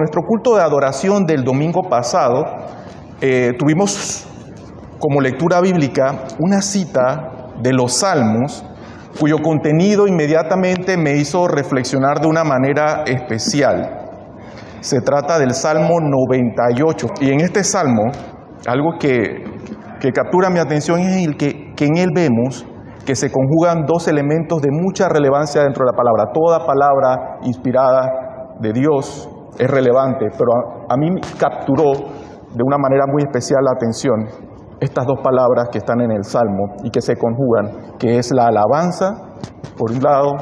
nuestro culto de adoración del domingo pasado, tuvimos como lectura bíblica una cita de los Salmos, cuyo contenido inmediatamente me hizo reflexionar de una manera especial. Se trata del Salmo 98. Y en este Salmo, algo que captura mi atención es el que en él vemos que se conjugan dos elementos de mucha relevancia dentro de la palabra. Toda palabra inspirada de Dios es relevante, pero a mí me capturó de una manera muy especial la atención estas dos palabras que están en el Salmo y que se conjugan, que es la alabanza, por un lado,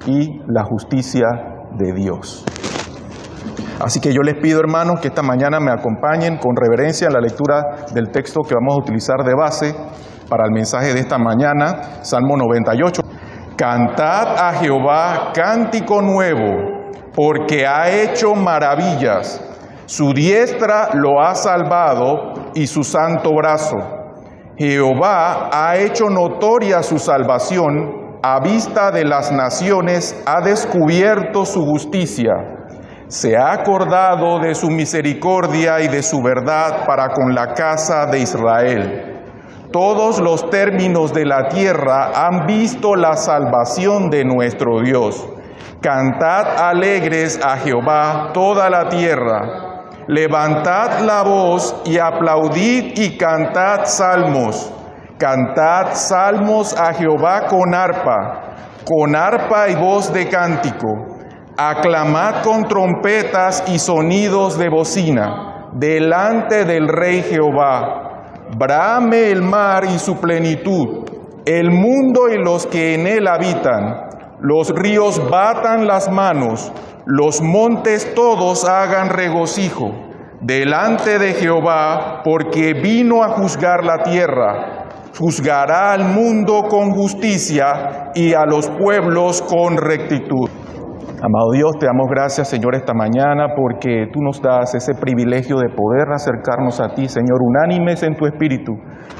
y la justicia de Dios. Así que yo les pido, hermanos, que esta mañana me acompañen con reverencia en la lectura del texto que vamos a utilizar de base para el mensaje de esta mañana, Salmo 98. Cantad a Jehová cántico nuevo, porque ha hecho maravillas. Su diestra lo ha salvado y su santo brazo. Jehová ha hecho notoria su salvación, a vista de las naciones ha descubierto su justicia. Se ha acordado de su misericordia y de su verdad para con la casa de Israel. Todos los términos de la tierra han visto la salvación de nuestro Dios. Cantad alegres a Jehová toda la tierra. Levantad la voz y aplaudid y cantad salmos. Cantad salmos a Jehová con arpa y voz de cántico. Aclamad con trompetas y sonidos de bocina delante del Rey Jehová. Brame el mar y su plenitud, el mundo y los que en él habitan. Los ríos batan las manos, los montes todos hagan regocijo delante de Jehová, porque vino a juzgar la tierra. Juzgará al mundo con justicia y a los pueblos con rectitud. Amado Dios, te damos gracias, Señor, esta mañana porque tú nos das ese privilegio de poder acercarnos a ti, Señor, unánimes en tu espíritu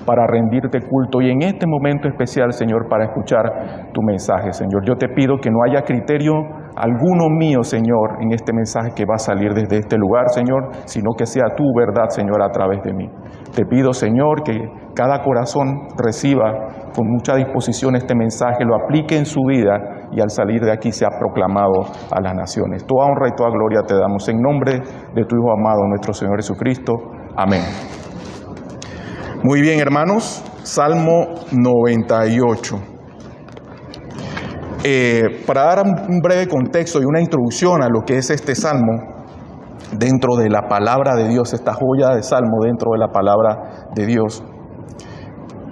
para rendirte culto y en este momento especial, Señor, para escuchar tu mensaje, Señor. Yo te pido que no haya criterio alguno mío, Señor, en este mensaje que va a salir desde este lugar, Señor, sino que sea tu verdad, Señor, a través de mí. Te pido, Señor, que cada corazón reciba con mucha disposición este mensaje, lo aplique en su vida y al salir de aquí sea proclamado a las naciones. Toda honra y toda gloria te damos en nombre de tu Hijo amado, nuestro Señor Jesucristo. Amén. Muy bien, hermanos, Salmo 98. Para dar un breve contexto y una introducción a lo que es este Salmo, dentro de la palabra de Dios, esta joya de Salmo dentro de la palabra de Dios.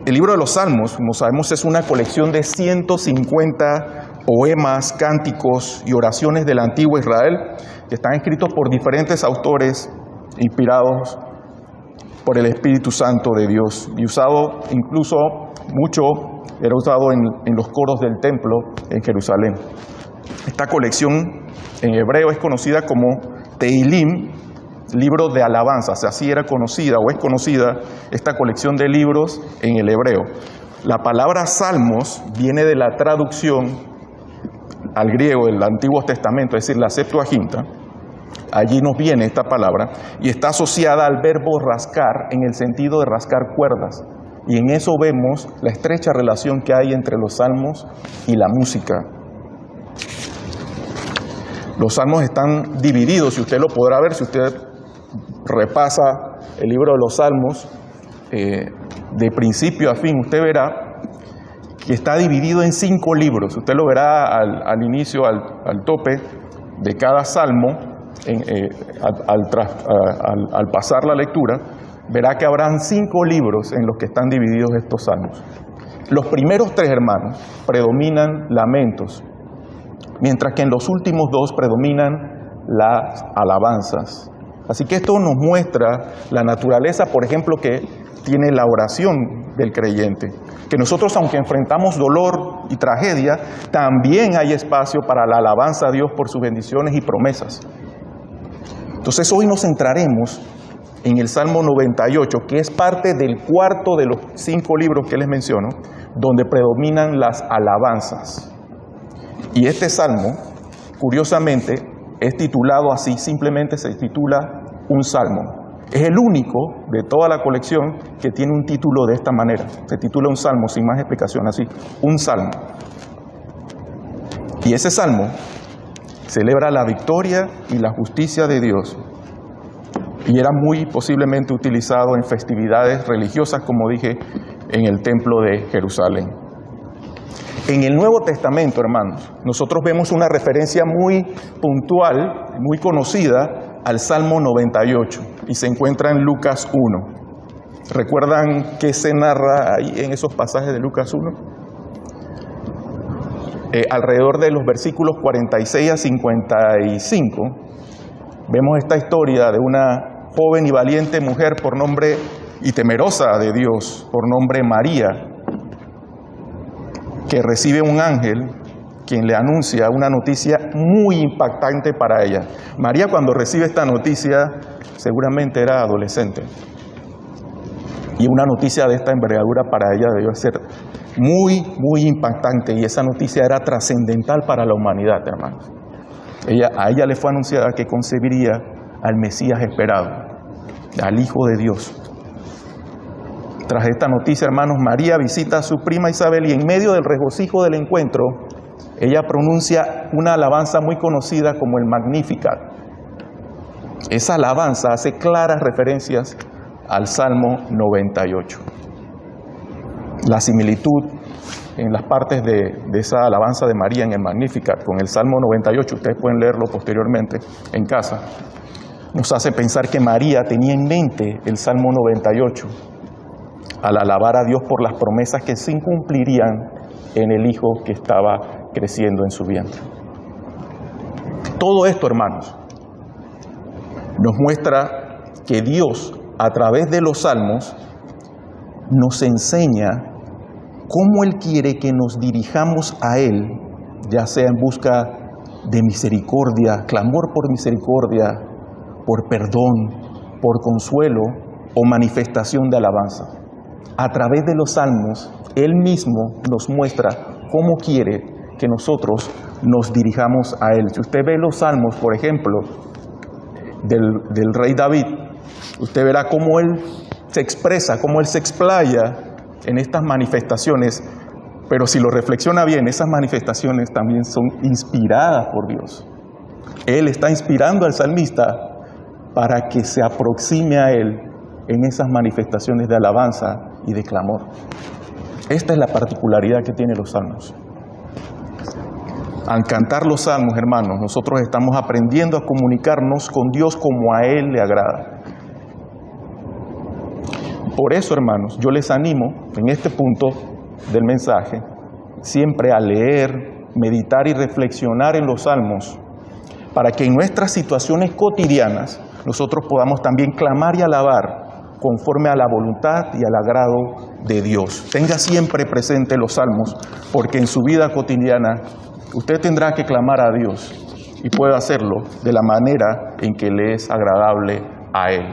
El libro de los Salmos, como sabemos, es una colección de 150 poemas, cánticos y oraciones del antiguo Israel, que están escritos por diferentes autores inspirados por el Espíritu Santo de Dios y usado incluso mucho, era usado en los coros del templo en Jerusalén. Esta colección en hebreo es conocida como Tehilim, libro de alabanzas. Así era conocida o es conocida esta colección de libros en el hebreo. La palabra salmos viene de la traducción al griego del Antiguo Testamento, es decir, la Septuaginta. Allí nos viene esta palabra y está asociada al verbo rascar en el sentido de rascar cuerdas. Y en eso vemos la estrecha relación que hay entre los salmos y la música. Los salmos están divididos, y usted lo podrá ver si usted repasa el libro de los salmos de principio a fin. Usted verá que está dividido en 5 libros. Usted lo verá al inicio, al tope de cada salmo, al pasar la lectura, verá que habrán 5 libros en los que están divididos estos salmos. Los primeros 3, hermanos, predominan lamentos, mientras que en los últimos 2 predominan las alabanzas. Así que esto nos muestra la naturaleza, por ejemplo, que tiene la oración del creyente. Que nosotros, aunque enfrentamos dolor y tragedia, también hay espacio para la alabanza a Dios por sus bendiciones y promesas. Entonces hoy nos centraremos en el Salmo 98, que es parte del cuarto de los 5 libros que les menciono, donde predominan las alabanzas. Y este salmo, curiosamente, es titulado así, simplemente se titula un salmo. Es el único de toda la colección que tiene un título de esta manera. Se titula un salmo, sin más explicación, así, un salmo. Y ese salmo celebra la victoria y la justicia de Dios. Y era muy posiblemente utilizado en festividades religiosas, como dije, en el templo de Jerusalén. En el Nuevo Testamento, hermanos, nosotros vemos una referencia muy puntual, muy conocida, al Salmo 98, y se encuentra en Lucas 1. ¿Recuerdan qué se narra ahí en esos pasajes de Lucas 1? Alrededor de los versículos 46 a 55, vemos esta historia de una joven y valiente mujer por nombre, y temerosa de Dios, por nombre María, que recibe un ángel quien le anuncia una noticia muy impactante para ella. María, cuando recibe esta noticia, seguramente era adolescente. Y una noticia de esta envergadura para ella debió ser muy, muy impactante. Y esa noticia era trascendental para la humanidad, hermanos. A ella le fue anunciada que concebiría al Mesías esperado, al Hijo de Dios. Tras esta noticia, hermanos, María visita a su prima Isabel y en medio del regocijo del encuentro, ella pronuncia una alabanza muy conocida como el Magnificat. Esa alabanza hace claras referencias al Salmo 98. La similitud en las partes de esa alabanza de María en el Magnificat con el Salmo 98, ustedes pueden leerlo posteriormente en casa, nos hace pensar que María tenía en mente el Salmo 98 al alabar a Dios por las promesas que se cumplirían en el Hijo que estaba creciendo en su vientre. Todo esto, hermanos, nos muestra que Dios, a través de los salmos, nos enseña cómo Él quiere que nos dirijamos a Él, ya sea en busca de misericordia, clamor por misericordia, por perdón, por consuelo o manifestación de alabanza. A través de los salmos, Él mismo nos muestra cómo quiere que nosotros nos dirijamos a Él. Si usted ve los salmos, por ejemplo, del rey David, usted verá cómo Él se expresa, cómo Él se explaya en estas manifestaciones, pero si lo reflexiona bien, esas manifestaciones también son inspiradas por Dios. Él está inspirando al salmista para que se aproxime a Él en esas manifestaciones de alabanza y de clamor. Esta es la particularidad que tienen los salmos. Al cantar los salmos, hermanos, nosotros estamos aprendiendo a comunicarnos con Dios como a Él le agrada. Por eso, hermanos, yo les animo en este punto del mensaje siempre a leer, meditar y reflexionar en los salmos para que en nuestras situaciones cotidianas nosotros podamos también clamar y alabar conforme a la voluntad y al agrado de Dios. Tenga siempre presente los salmos, porque en su vida cotidiana usted tendrá que clamar a Dios y puede hacerlo de la manera en que le es agradable a Él.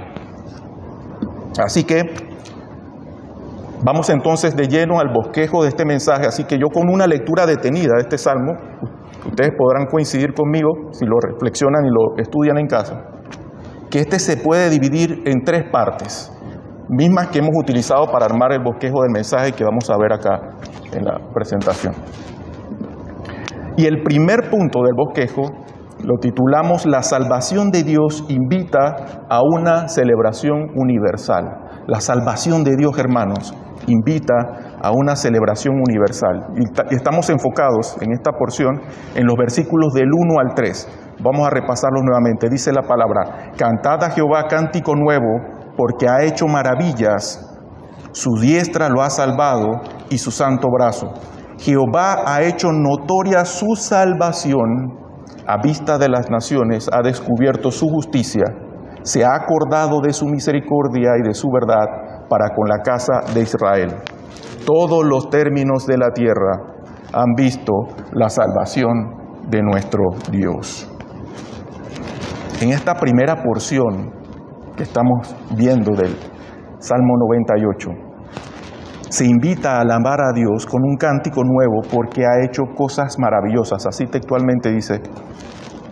Así que vamos entonces de lleno al bosquejo de este mensaje. Así que yo, con una lectura detenida de este salmo, ustedes podrán coincidir conmigo si lo reflexionan y lo estudian en casa, que este se puede dividir en tres partes, mismas que hemos utilizado para armar el bosquejo del mensaje que vamos a ver acá en la presentación. Y el primer punto del bosquejo lo titulamos La salvación de Dios invita a una celebración universal. La salvación de Dios, hermanos, invita a una celebración universal. Y estamos enfocados en esta porción en los versículos del 1 al 3. Vamos a repasarlos nuevamente. Dice la palabra: Cantad a Jehová cántico nuevo, porque ha hecho maravillas. Su diestra lo ha salvado y su santo brazo. Jehová ha hecho notoria su salvación. A vista de las naciones ha descubierto su justicia. Se ha acordado de su misericordia y de su verdad para con la casa de Israel. Todos los términos de la tierra han visto la salvación de nuestro Dios. En esta primera porción que estamos viendo del Salmo 98, se invita a alabar a Dios con un cántico nuevo porque ha hecho cosas maravillosas. Así textualmente dice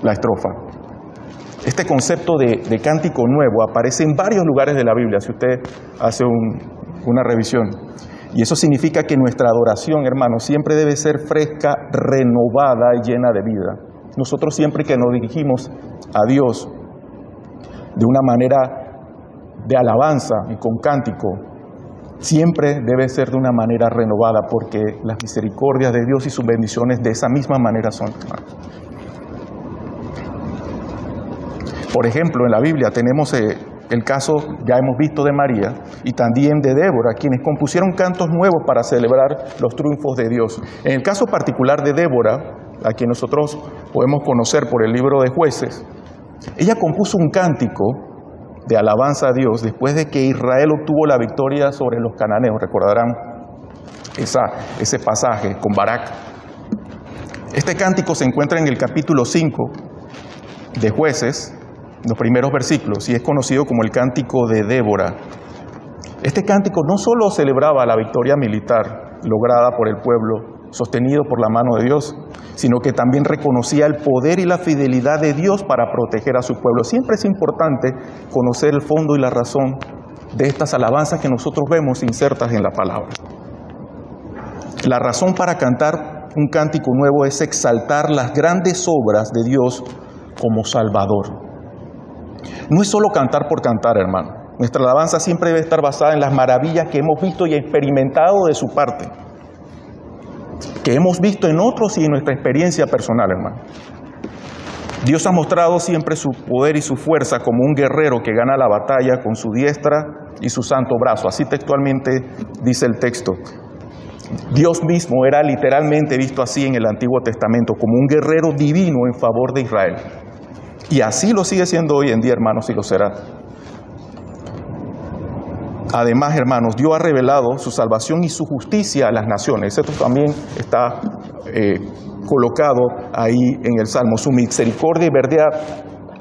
la estrofa. Este concepto de cántico nuevo aparece en varios lugares de la Biblia, si usted hace una revisión. Y eso significa que nuestra adoración, hermanos, siempre debe ser fresca, renovada y llena de vida. Nosotros siempre que nos dirigimos a Dios de una manera de alabanza y con cántico, siempre debe ser de una manera renovada, porque las misericordias de Dios y sus bendiciones de esa misma manera son, hermanos. Por ejemplo, en la Biblia tenemos el caso, ya hemos visto, de María y también de Débora, quienes compusieron cantos nuevos para celebrar los triunfos de Dios. En el caso particular de Débora, a quien nosotros podemos conocer por el libro de Jueces, ella compuso un cántico de alabanza a Dios después de que Israel obtuvo la victoria sobre los cananeos. Recordarán ese pasaje con Barak. Este cántico se encuentra en el capítulo 5 de Jueces, los primeros versículos, y es conocido como el cántico de Débora. Este cántico no solo celebraba la victoria militar lograda por el pueblo, sostenido por la mano de Dios, sino que también reconocía el poder y la fidelidad de Dios para proteger a su pueblo. Siempre es importante conocer el fondo y la razón de estas alabanzas que nosotros vemos insertas en la palabra. La razón para cantar un cántico nuevo es exaltar las grandes obras de Dios como Salvador. No es solo cantar por cantar, hermano. Nuestra alabanza siempre debe estar basada en las maravillas que hemos visto y experimentado de su parte, que hemos visto en otros y en nuestra experiencia personal, hermano. Dios ha mostrado siempre su poder y su fuerza como un guerrero que gana la batalla con su diestra y su santo brazo. Así textualmente dice el texto. Dios mismo era literalmente visto así en el Antiguo Testamento, como un guerrero divino en favor de Israel. Y así lo sigue siendo hoy en día, hermanos, y lo será. Además, hermanos, Dios ha revelado su salvación y su justicia a las naciones. Esto también está colocado ahí en el Salmo. Su misericordia y verdad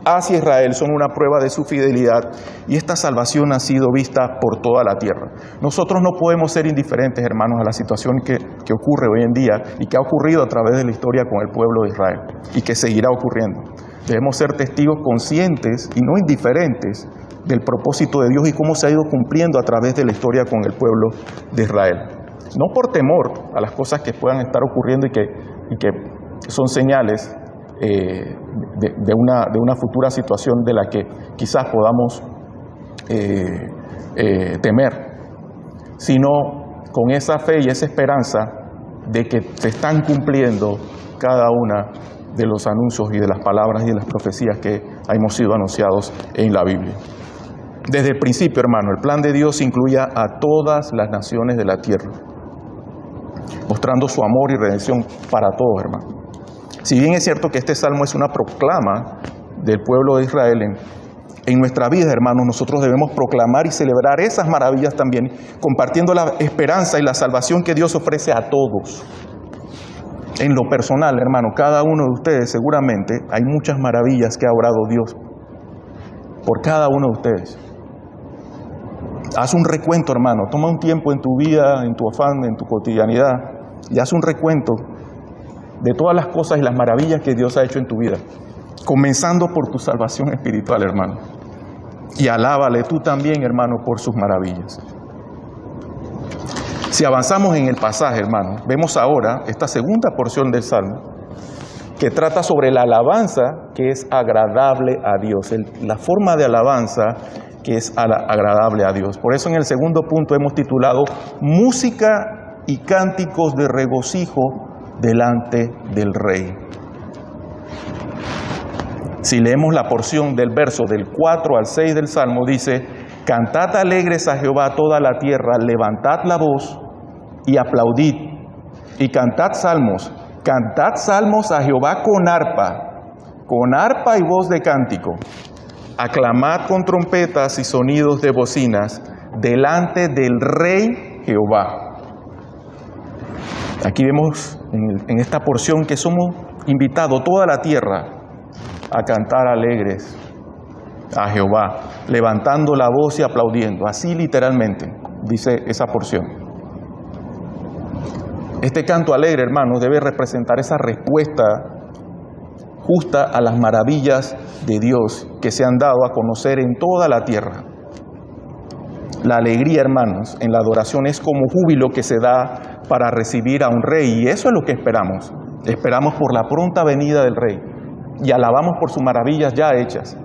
hacia Israel son una prueba de su fidelidad, y esta salvación ha sido vista por toda la tierra. Nosotros no podemos ser indiferentes, hermanos, a la situación que ocurre hoy en día y que ha ocurrido a través de la historia con el pueblo de Israel y que seguirá ocurriendo. Debemos ser testigos conscientes y no indiferentes del propósito de Dios y cómo se ha ido cumpliendo a través de la historia con el pueblo de Israel. No por temor a las cosas que puedan estar ocurriendo y que son señales de una futura situación de la que quizás podamos temer, sino con esa fe y esa esperanza de que se están cumpliendo cada una de los anuncios y de las palabras y de las profecías que hemos sido anunciados en la Biblia. Desde el principio, hermano, el plan de Dios incluía a todas las naciones de la tierra, mostrando su amor y redención para todos, hermano. Si bien es cierto que este salmo es una proclama del pueblo de Israel, en nuestra vida, hermanos, nosotros debemos proclamar y celebrar esas maravillas también, compartiendo la esperanza y la salvación que Dios ofrece a todos. En lo personal, hermano, cada uno de ustedes seguramente hay muchas maravillas que ha obrado Dios por cada uno de ustedes. Haz un recuento, hermano. Toma un tiempo en tu vida, en tu afán, en tu cotidianidad, y haz un recuento de todas las cosas y las maravillas que Dios ha hecho en tu vida, comenzando por tu salvación espiritual, hermano. Y alábale tú también, hermano, por sus maravillas. Si avanzamos en el pasaje, hermano, vemos ahora esta segunda porción del Salmo que trata sobre la alabanza que es agradable a Dios, la forma de alabanza que es agradable a Dios. Por eso en el segundo punto hemos titulado Música y cánticos de regocijo delante del Rey. Si leemos la porción del verso del 4 al 6 del Salmo, dice: Cantad alegres a Jehová toda la tierra, levantad la voz y aplaudid, y cantad salmos a Jehová con arpa y voz de cántico. Aclamad con trompetas y sonidos de bocinas delante del Rey Jehová. Aquí vemos en esta porción que somos invitados toda la tierra a cantar alegres a Jehová, levantando la voz y aplaudiendo. Así literalmente dice esa porción. Este canto alegre, hermanos, debe representar esa respuesta justa a las maravillas de Dios que se han dado a conocer en toda la tierra. La alegría, hermanos, en la adoración es como júbilo que se da para recibir a un rey, y eso es lo que esperamos. Esperamos por la pronta venida del rey y alabamos por sus maravillas ya hechas.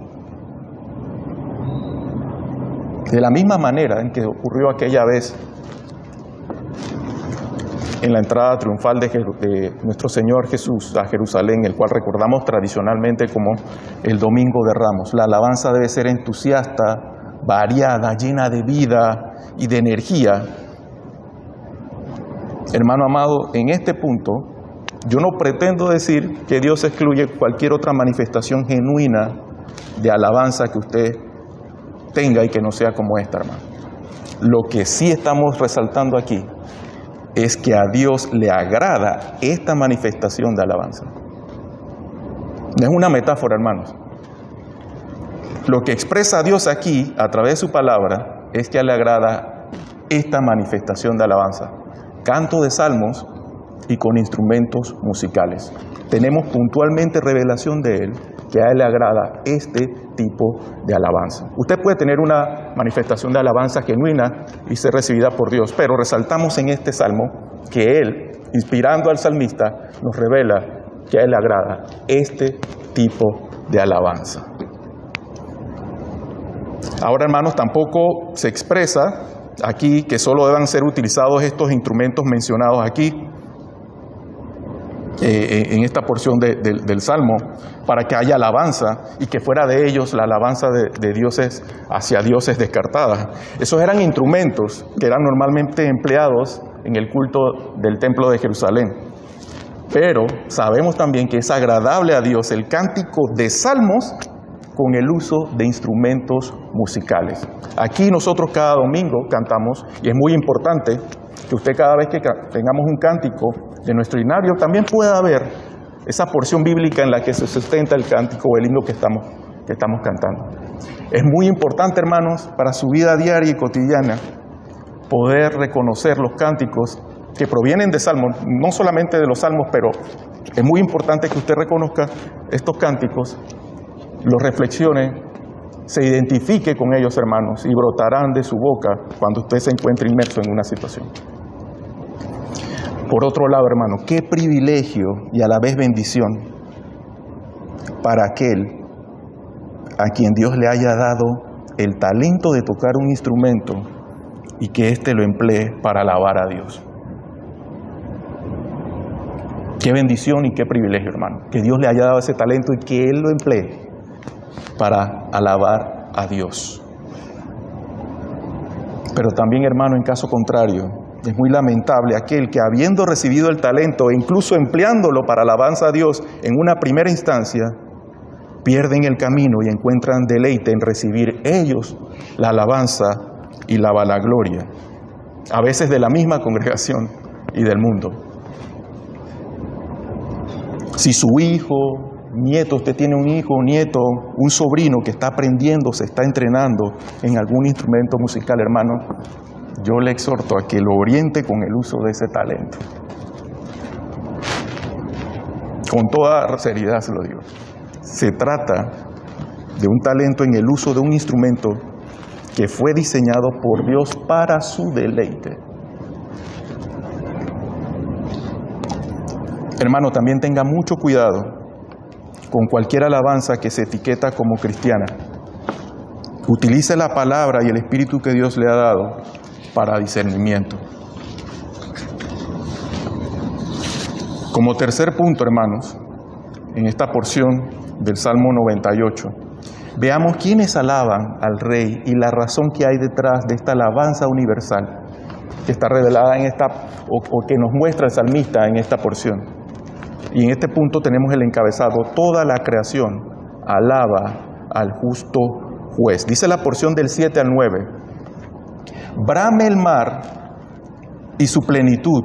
De la misma manera en que ocurrió aquella vez en la entrada triunfal de nuestro Señor Jesús a Jerusalén, el cual recordamos tradicionalmente como el Domingo de Ramos. La alabanza debe ser entusiasta, variada, llena de vida y de energía. Hermano amado, en este punto, yo no pretendo decir que Dios excluye cualquier otra manifestación genuina de alabanza que usted tenga y que no sea como esta, hermano. Lo que sí estamos resaltando aquí es que a Dios le agrada esta manifestación de alabanza. No es una metáfora, hermanos. Lo que expresa a Dios aquí, a través de su palabra, es que a Él le agrada esta manifestación de alabanza. Canto de salmos y con instrumentos musicales. Tenemos puntualmente revelación de Él, que a Él le agrada este tipo de alabanza. Usted puede tener una manifestación de alabanza genuina y ser recibida por Dios, pero resaltamos en este salmo que Él, inspirando al salmista, nos revela que a Él le agrada este tipo de alabanza. Ahora, hermanos, tampoco se expresa aquí que solo deban ser utilizados estos instrumentos mencionados aquí, en esta porción del Salmo, para que haya alabanza y que fuera de ellos la alabanza de dioses hacia dioses descartada. Esos eran instrumentos que eran normalmente empleados en el culto del templo de Jerusalén. Pero sabemos también que es agradable a Dios el cántico de salmos con el uso de instrumentos musicales. Aquí nosotros cada domingo cantamos, y es muy importante que usted cada vez que tengamos un cántico de nuestro himnario también pueda ver esa porción bíblica en la que se sustenta el cántico o el himno que estamos cantando. Es muy importante, hermanos, para su vida diaria y cotidiana poder reconocer los cánticos que provienen de salmos, no solamente de los salmos, pero es muy importante que usted reconozca estos cánticos, los reflexione, se identifique con ellos, hermanos, y brotarán de su boca cuando usted se encuentre inmerso en una situación. Por otro lado, hermano, qué privilegio y a la vez bendición para aquel a quien Dios le haya dado el talento de tocar un instrumento y que éste lo emplee para alabar a Dios. Qué bendición y qué privilegio, hermano, que Dios le haya dado ese talento y que Él lo emplee para alabar a Dios. Pero también, hermano, en caso contrario, es muy lamentable aquel que, habiendo recibido el talento e incluso empleándolo para alabanza a Dios en una primera instancia, pierden el camino y encuentran deleite en recibir ellos la alabanza y la vanagloria, a veces de la misma congregación y del mundo. Si su hijo, nieto, usted tiene un hijo, un nieto, un sobrino que está aprendiendo, se está entrenando en algún instrumento musical, hermano, yo le exhorto a que lo oriente con el uso de ese talento. Con toda seriedad se lo digo. Se trata de un talento en el uso de un instrumento que fue diseñado por Dios para su deleite. Hermano, también tenga mucho cuidado con cualquier alabanza que se etiqueta como cristiana. Utilice la palabra y el espíritu que Dios le ha dado para discernimiento. Como tercer punto, hermanos, en esta porción del Salmo 98, veamos quiénes alaban al Rey y la razón que hay detrás de esta alabanza universal que está revelada en esta, o que nos muestra el salmista en esta porción. Y en este punto tenemos el encabezado: toda la creación alaba al justo juez. Dice la porción del 7 al 9: brame el mar y su plenitud,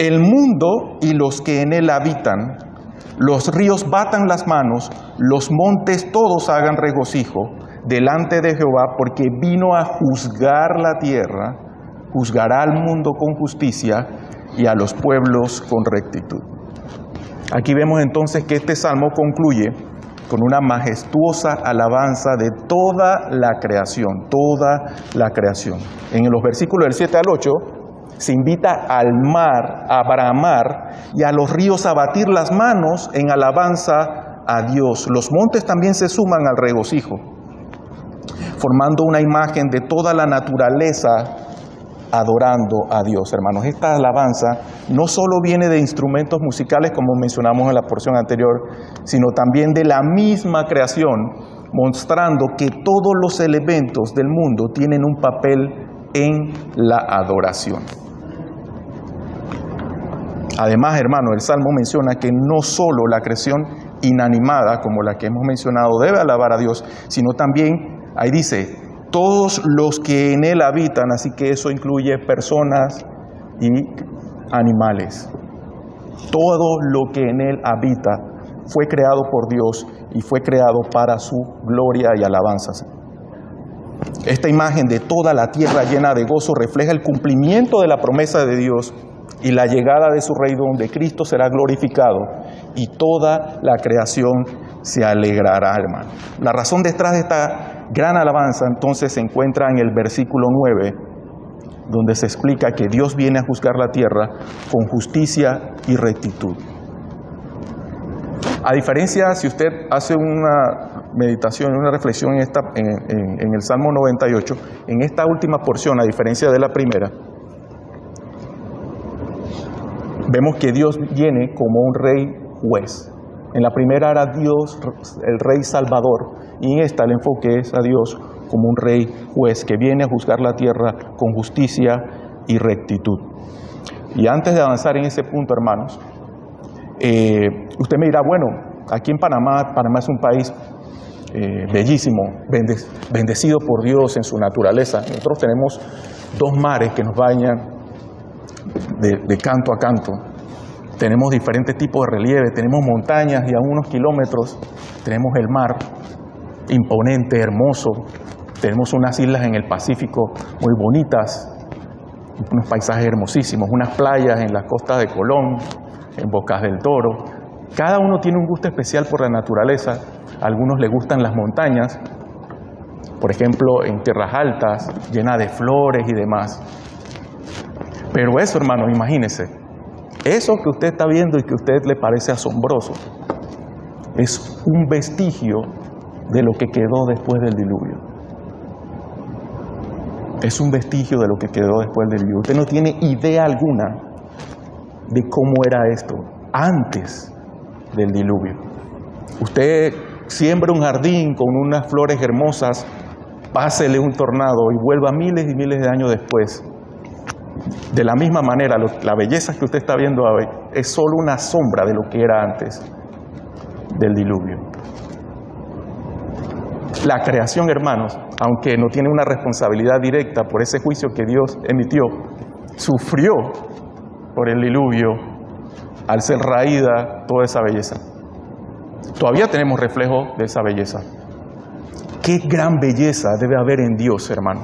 el mundo y los que en él habitan, los ríos batan las manos, los montes todos hagan regocijo delante de Jehová, porque vino a juzgar la tierra, juzgará al mundo con justicia y a los pueblos con rectitud. Aquí vemos entonces que este salmo concluye con una majestuosa alabanza de toda la creación, toda la creación. En los versículos del 7 al 8 se invita al mar a bramar y a los ríos a batir las manos en alabanza a Dios. Los montes también se suman al regocijo, formando una imagen de toda la naturaleza adorando a Dios, hermanos. Esta alabanza no solo viene de instrumentos musicales, como mencionamos en la porción anterior, sino también de la misma creación, mostrando que todos los elementos del mundo tienen un papel en la adoración. Además, hermano, el Salmo menciona que no solo la creación inanimada, como la que hemos mencionado, debe alabar a Dios, sino también, ahí dice, todos los que en él habitan, así que eso incluye personas y animales. Todo lo que en él habita fue creado por Dios y fue creado para su gloria y alabanzas. Esta imagen de toda la tierra llena de gozo refleja el cumplimiento de la promesa de Dios y la llegada de su reino, donde Cristo será glorificado y toda la creación se alegrará, hermano. La razón detrás de esta gran alabanza entonces se encuentra en el versículo 9, donde se explica que Dios viene a juzgar la tierra con justicia y rectitud. A diferencia, si usted hace una meditación, una reflexión en el Salmo 98, en esta última porción, a diferencia de la primera, vemos que Dios viene como un rey juez. En la primera era Dios el rey salvador, y en esta el enfoque es a Dios como un rey juez que viene a juzgar la tierra con justicia y rectitud. Y antes de avanzar en ese punto, hermanos, usted me dirá, bueno, aquí en Panamá es un país bellísimo, bendecido por Dios en su naturaleza. Nosotros tenemos 2 mares que nos bañan de canto a canto. Tenemos diferentes tipos de relieve, tenemos montañas y a unos kilómetros tenemos el mar, imponente, hermoso. Tenemos unas islas en el Pacífico muy bonitas, unos paisajes hermosísimos, unas playas en las costas de Colón, en Bocas del Toro. Cada uno tiene un gusto especial por la naturaleza. A algunos les gustan las montañas, por ejemplo, en tierras altas, llenas de flores y demás. Pero eso, hermano, imagínese, eso que usted está viendo y que a usted le parece asombroso, es un vestigio de lo que quedó después del diluvio. Es un vestigio de lo que quedó después del diluvio. Usted no tiene idea alguna de cómo era esto antes del diluvio. Usted siembra un jardín con unas flores hermosas, pásele un tornado y vuelva miles y miles de años después. De la misma manera, la belleza que usted está viendo hoy es solo una sombra de lo que era antes del diluvio. La creación, hermanos, aunque no tiene una responsabilidad directa por ese juicio que Dios emitió, sufrió por el diluvio al ser raída toda esa belleza. Todavía tenemos reflejo de esa belleza. Qué gran belleza debe haber en Dios, hermano,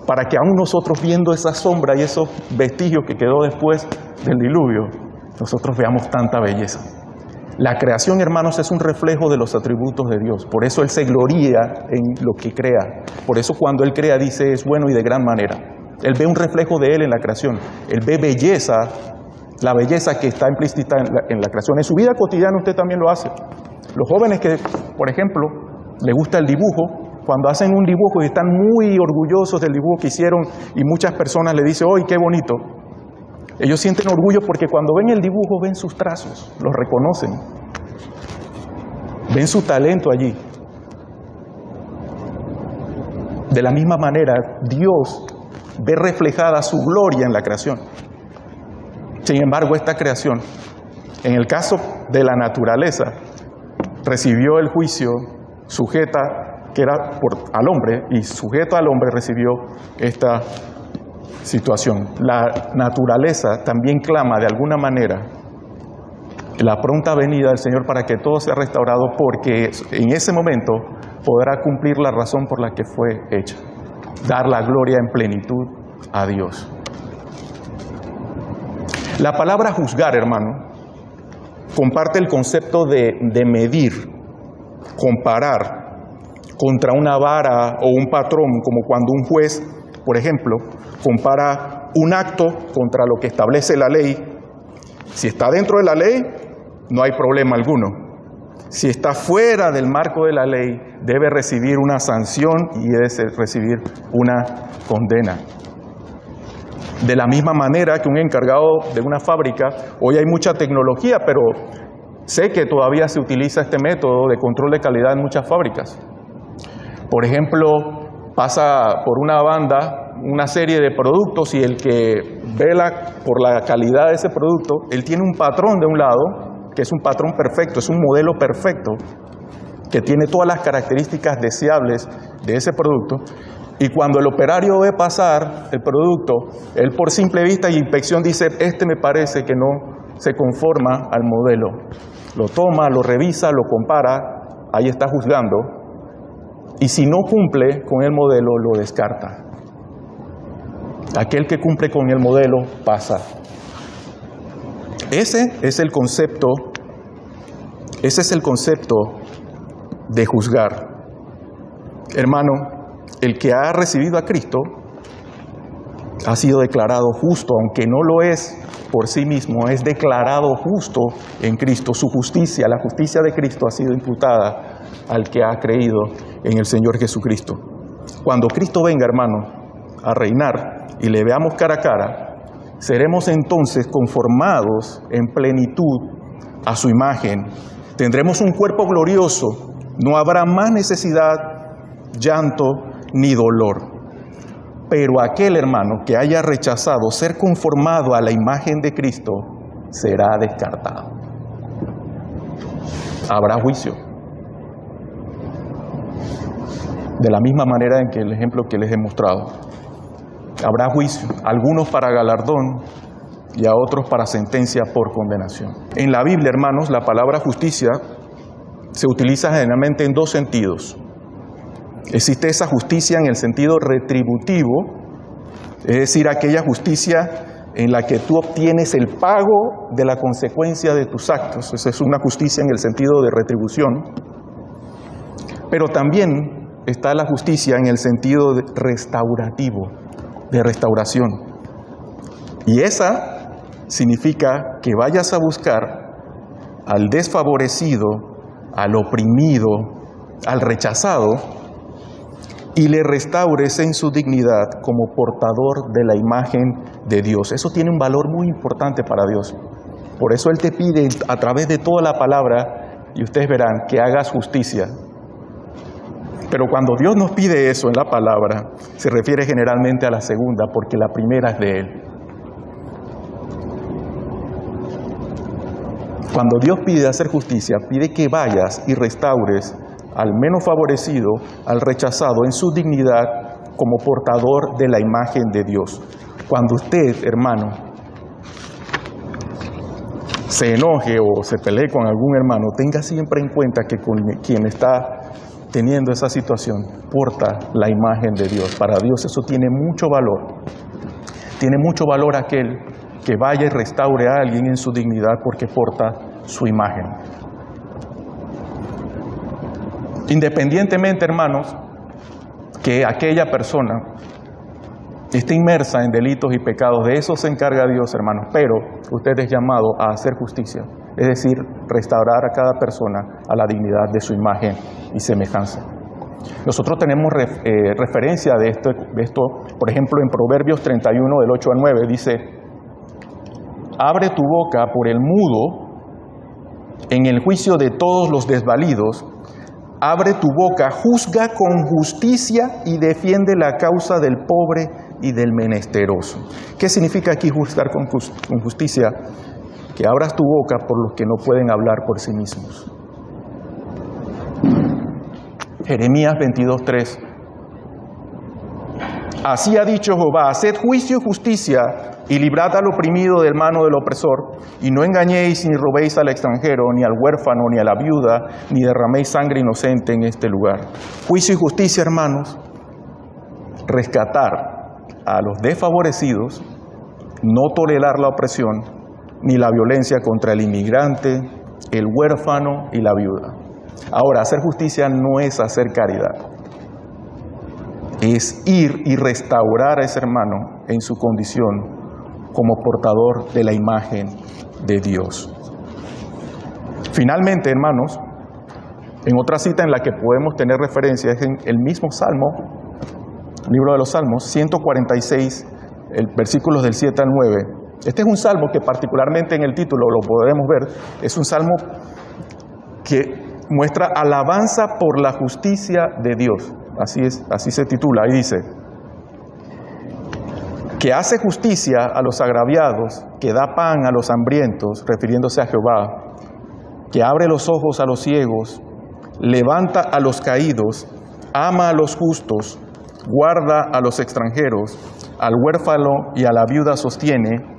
para que aún nosotros, viendo esa sombra y esos vestigios que quedó después del diluvio, nosotros veamos tanta belleza. La creación, hermanos, es un reflejo de los atributos de Dios. Por eso Él se gloría en lo que crea. Por eso cuando Él crea dice es bueno y de gran manera. Él ve un reflejo de Él en la creación. Él ve belleza, la belleza que está implícita en la creación. En su vida cotidiana usted también lo hace. Los jóvenes que, por ejemplo, les gusta el dibujo, cuando hacen un dibujo y están muy orgullosos del dibujo que hicieron y muchas personas le dicen, ¡ay, qué bonito! Ellos sienten orgullo porque cuando ven el dibujo ven sus trazos, los reconocen, ven su talento allí. De la misma manera, Dios ve reflejada su gloria en la creación. Sin embargo, esta creación, en el caso de la naturaleza, recibió el juicio sujeta que era al hombre, y sujeto al hombre recibió esta situación. La naturaleza también clama de alguna manera la pronta venida del Señor para que todo sea restaurado, porque en ese momento podrá cumplir la razón por la que fue hecha, dar la gloria en plenitud a Dios. La palabra juzgar, hermano, comparte el concepto de medir, comparar contra una vara o un patrón, como cuando un juez, por ejemplo, compara un acto contra lo que establece la ley. Si está dentro de la ley, no hay problema alguno. Si está fuera del marco de la ley, debe recibir una sanción y debe recibir una condena. De la misma manera que un encargado de una fábrica, hoy hay mucha tecnología, pero sé que todavía se utiliza este método de control de calidad en muchas fábricas. Por ejemplo, pasa por una banda una serie de productos y el que vela por la calidad de ese producto, él tiene un patrón de un lado, que es un patrón perfecto, es un modelo perfecto, que tiene todas las características deseables de ese producto. Y cuando el operario ve pasar el producto, él por simple vista y inspección dice, este me parece que no se conforma al modelo. Lo toma, lo revisa, lo compara, ahí está juzgando. Y si no cumple con el modelo, lo descarta. Aquel que cumple con el modelo pasa. Ese es el concepto de juzgar. Hermano, el que ha recibido a Cristo ha sido declarado justo, aunque no lo es por sí mismo, es declarado justo en Cristo. Su justicia, la justicia de Cristo ha sido imputada al que ha creído en el Señor Jesucristo. Cuando Cristo venga, hermano, a reinar y le veamos cara a cara, seremos entonces conformados en plenitud a su imagen. Tendremos un cuerpo glorioso, no habrá más necesidad, llanto ni dolor. Pero aquel hermano que haya rechazado ser conformado a la imagen de Cristo será descartado. Habrá juicio. De la misma manera en que el ejemplo que les he mostrado. Habrá juicio, algunos para galardón y a otros para sentencia por condenación. En la Biblia, hermanos, la palabra justicia se utiliza generalmente en dos sentidos. Existe esa justicia en el sentido retributivo, es decir, aquella justicia en la que tú obtienes el pago de la consecuencia de tus actos. Esa es una justicia en el sentido de retribución. Pero también está la justicia en el sentido restaurativo, de restauración. Y esa significa que vayas a buscar al desfavorecido, al oprimido, al rechazado, y le restaures en su dignidad como portador de la imagen de Dios. Eso tiene un valor muy importante para Dios. Por eso Él te pide a través de toda la palabra, y ustedes verán, que hagas justicia. Pero cuando Dios nos pide eso en la palabra, se refiere generalmente a la segunda, porque la primera es de Él. Cuando Dios pide hacer justicia, pide que vayas y restaures al menos favorecido, al rechazado en su dignidad como portador de la imagen de Dios. Cuando usted, hermano, se enoje o se pelee con algún hermano, tenga siempre en cuenta que con quien está teniendo esa situación porta la imagen de Dios. Para Dios eso tiene mucho valor. Tiene mucho valor aquel que vaya y restaure a alguien en su dignidad porque porta su imagen. Independientemente, hermanos, que aquella persona esté inmersa en delitos y pecados, de eso se encarga Dios, hermanos, pero usted es llamado a hacer justicia, es decir, restaurar a cada persona a la dignidad de su imagen y semejanza. Nosotros tenemos referencia de esto, por ejemplo, en Proverbios 31, del 8 al 9, dice: abre tu boca por el mudo en el juicio de todos los desvalidos. Abre tu boca, juzga con justicia y defiende la causa del pobre y del menesteroso. ¿Qué significa aquí juzgar con justicia? Que abras tu boca por los que no pueden hablar por sí mismos. Jeremías 22:3. Así ha dicho Jehová: haced juicio y justicia, y librad al oprimido del mano del opresor, y no engañéis ni robéis al extranjero, ni al huérfano, ni a la viuda, ni derraméis sangre inocente en este lugar. Juicio y justicia, hermanos, rescatar a los desfavorecidos, no tolerar la opresión, ni la violencia contra el inmigrante, el huérfano y la viuda. Ahora, hacer justicia no es hacer caridad. Es ir y restaurar a ese hermano en su condición como portador de la imagen de Dios. Finalmente, hermanos, en otra cita en la que podemos tener referencia es en el mismo Salmo, libro de los Salmos, 146, versículos del 7 al 9. Este es un salmo que particularmente en el título lo podemos ver, es un salmo que muestra alabanza por la justicia de Dios. Así es, así se titula, ahí dice: que hace justicia a los agraviados, que da pan a los hambrientos, refiriéndose a Jehová, que abre los ojos a los ciegos, levanta a los caídos, ama a los justos, guarda a los extranjeros, al huérfano y a la viuda sostiene,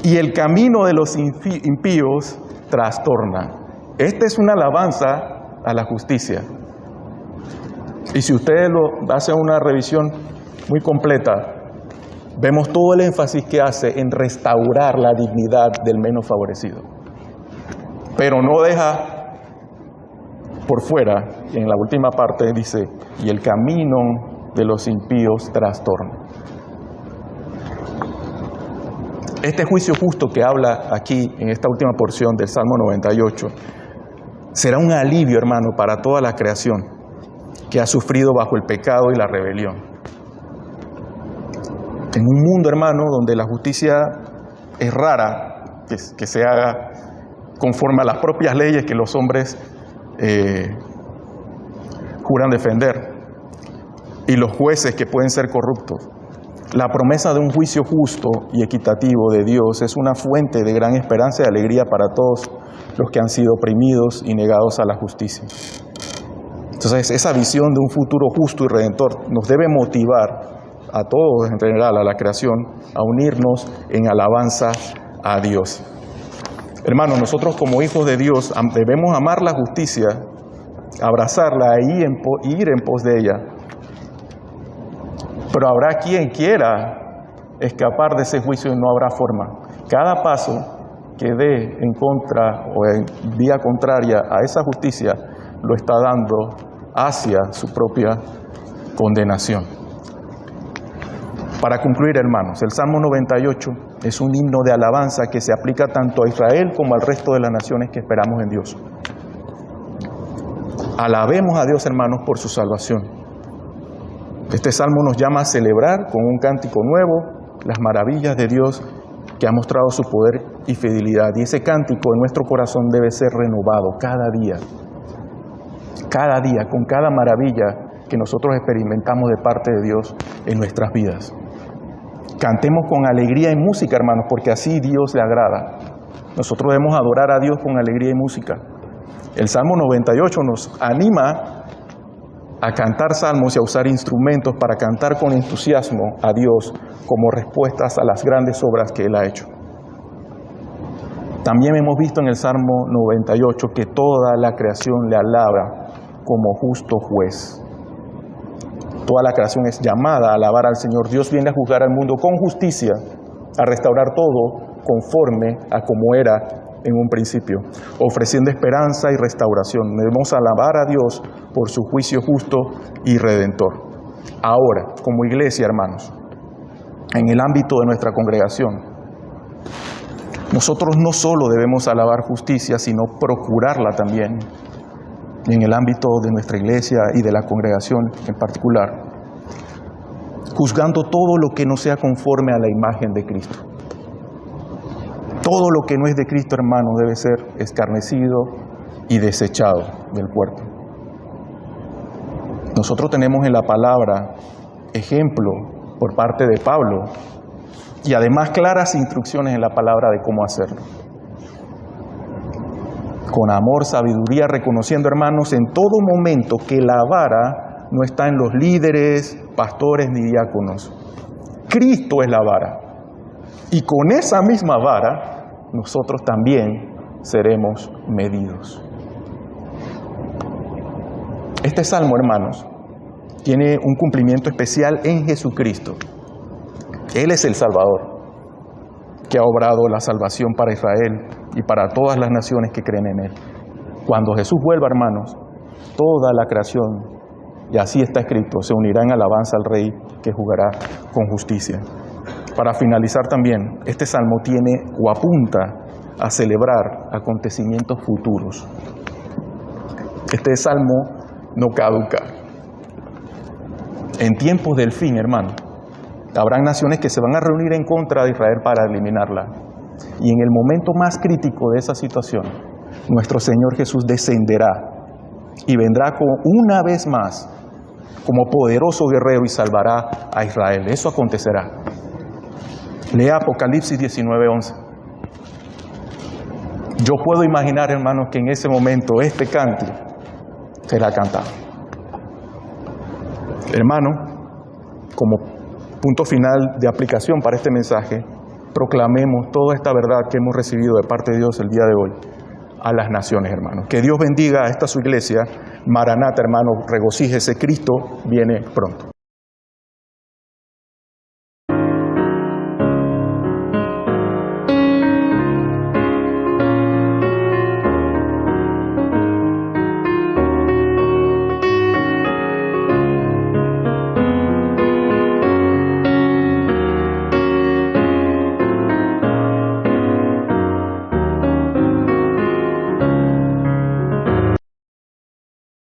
y el camino de los impíos trastorna. Esta es una alabanza a la justicia. Y si ustedes hacen una revisión muy completa, vemos todo el énfasis que hace en restaurar la dignidad del menos favorecido. Pero no deja por fuera, y en la última parte dice, y el camino de los impíos trastorna. Este juicio justo que habla aquí en esta última porción del Salmo 98 será un alivio, hermano, para toda la creación que ha sufrido bajo el pecado y la rebelión. En un mundo, hermano, donde la justicia es rara que se haga conforme a las propias leyes que los hombres juran defender, y los jueces que pueden ser corruptos, la promesa de un juicio justo y equitativo de Dios es una fuente de gran esperanza y alegría para todos los que han sido oprimidos y negados a la justicia. Entonces, esa visión de un futuro justo y redentor nos debe motivar a todos en general, a la creación, a unirnos en alabanza a Dios. Hermanos, nosotros como hijos de Dios debemos amar la justicia, abrazarla y ir en pos de ella. Pero habrá quien quiera escapar de ese juicio y no habrá forma. Cada paso que dé en contra o en vía contraria a esa justicia lo está dando hacia su propia condenación. Para concluir, hermanos, el Salmo 98 es un himno de alabanza que se aplica tanto a Israel como al resto de las naciones que esperamos en Dios. Alabemos a Dios, hermanos, por su salvación. Este salmo nos llama a celebrar con un cántico nuevo las maravillas de Dios que ha mostrado su poder y fidelidad. Y ese cántico en nuestro corazón debe ser renovado cada día, con cada maravilla que nosotros experimentamos de parte de Dios en nuestras vidas. Cantemos con alegría y música, hermanos, porque así Dios le agrada. Nosotros debemos adorar a Dios con alegría y música. El Salmo 98 nos anima a cantar salmos y a usar instrumentos para cantar con entusiasmo a Dios como respuestas a las grandes obras que Él ha hecho. También hemos visto en el Salmo 98 que toda la creación le alaba como justo juez. Toda la creación es llamada a alabar al Señor. Dios viene a juzgar al mundo con justicia, a restaurar todo conforme a como era en un principio, ofreciendo esperanza y restauración. Debemos alabar a Dios por su juicio justo y redentor. Ahora, como iglesia, hermanos, en el ámbito de nuestra congregación, nosotros no solo debemos alabar justicia, sino procurarla también en el ámbito de nuestra iglesia y de la congregación en particular, juzgando todo lo que no sea conforme a la imagen de Cristo. Todo lo que no es de Cristo, hermano, debe ser escarnecido y desechado del cuerpo. Nosotros tenemos en la palabra ejemplo por parte de Pablo y además claras instrucciones en la palabra de cómo hacerlo. Con amor, sabiduría, reconociendo, hermanos, en todo momento que la vara no está en los líderes, pastores ni diáconos. Cristo es la vara. Y con esa misma vara, nosotros también seremos medidos. Este salmo, hermanos, tiene un cumplimiento especial en Jesucristo. Él es el Salvador. que ha obrado la salvación para Israel y para todas las naciones que creen en Él. Cuando Jesús vuelva, hermanos, toda la creación, y así está escrito, se unirá en alabanza al Rey que jugará con justicia. Para finalizar también, este salmo tiene o apunta a celebrar acontecimientos futuros. Este salmo no caduca. En tiempos del fin, hermano, habrán naciones que se van a reunir en contra de Israel para eliminarla. Y en el momento más crítico de esa situación, nuestro Señor Jesús descenderá y vendrá una vez más como poderoso guerrero y salvará a Israel. Eso acontecerá. Lea Apocalipsis 19:11. Yo puedo imaginar, hermanos, que en ese momento este cántico será cantado. Hermano, como punto final de aplicación para este mensaje, proclamemos toda esta verdad que hemos recibido de parte de Dios el día de hoy a las naciones, hermanos. Que Dios bendiga a esta su iglesia. Maranata, hermanos, regocíjese, Cristo viene pronto.